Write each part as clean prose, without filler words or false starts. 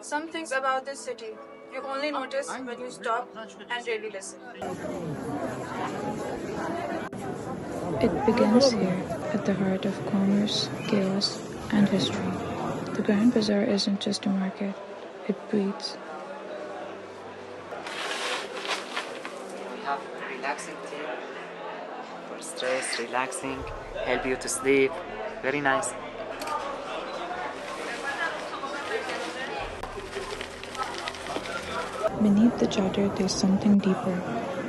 Some things about this city you only notice when you stop and really listen. It begins here, at the heart of commerce, chaos, and history. The Grand Bazaar isn't just a market, it breathes. We have relaxing tea for stress, relaxing, help you to sleep. Very nice. Beneath the chatter, there's something deeper.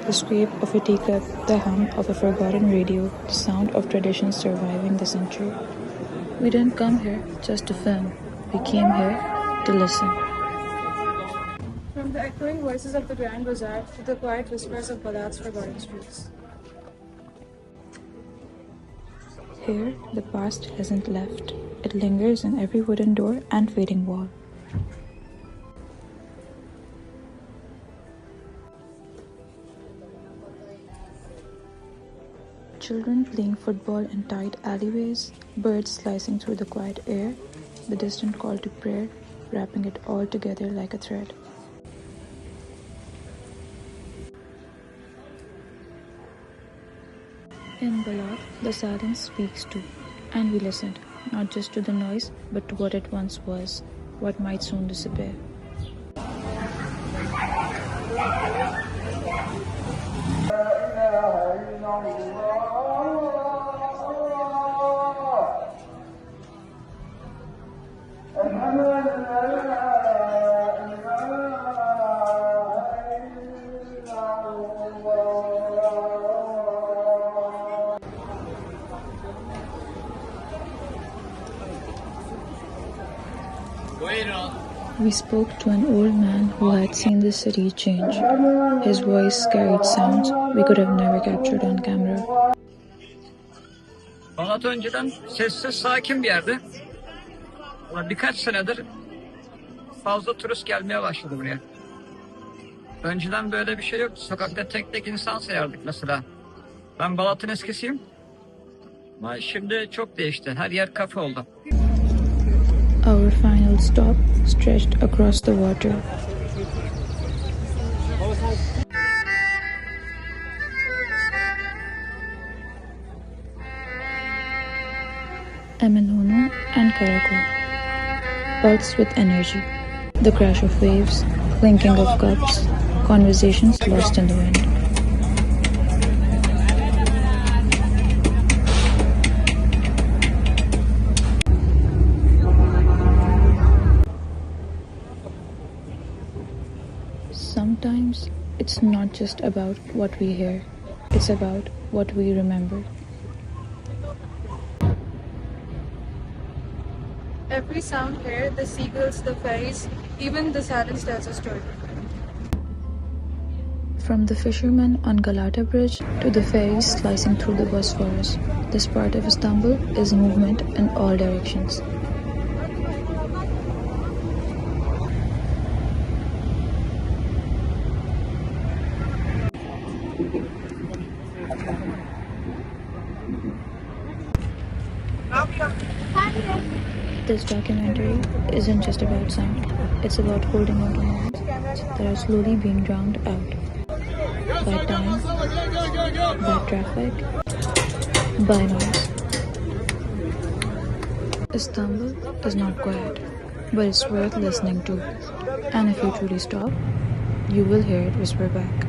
The scrape of a teacup, the hum of a forgotten radio, the sound of tradition surviving the century. We didn't come here just to film. We came here to listen. From the echoing voices of the Grand Bazaar to the quiet whispers of Balat's forgotten streets. Here, the past hasn't left. It lingers in every wooden door and fading wall. Children playing football in tight alleyways, birds slicing through the quiet air, the distant call to prayer, wrapping it all together like a thread. In Balat, the silence speaks too, and we listened, not just to the noise, but to what it once was, what might soon disappear. We spoke to an old man who had seen the city change. His voice carried sounds we could have never captured on camera. Balat önceden sessiz, sakin bir yerdi. Ama birkaç senedir fazla turist gelmeye başladı buraya. Önceden böyle bir şey yoktu. Sokakta tek tek insan sayardık mesela. Ben Balat'ın eskisiyim. Ama şimdi çok değişti. Her yer kafe oldu. Our final stop stretched across the water. Emelonu and Karakol, pulsed with energy. The crash of waves, clinking of cups, conversations lost in the wind. Sometimes it's not just about what we hear, it's about what we remember. Every sound here, the seagulls, the ferries, even the silence tells a story. From the fishermen on Galata bridge to the ferries slicing through the Bosphorus, this part of Istanbul is movement in all directions. This documentary isn't just about sound, it's about holding on to moments that are slowly being drowned out. By time, by traffic, by noise. Istanbul is not quiet, but it's worth listening to. And if you truly stop, you will hear it whisper back.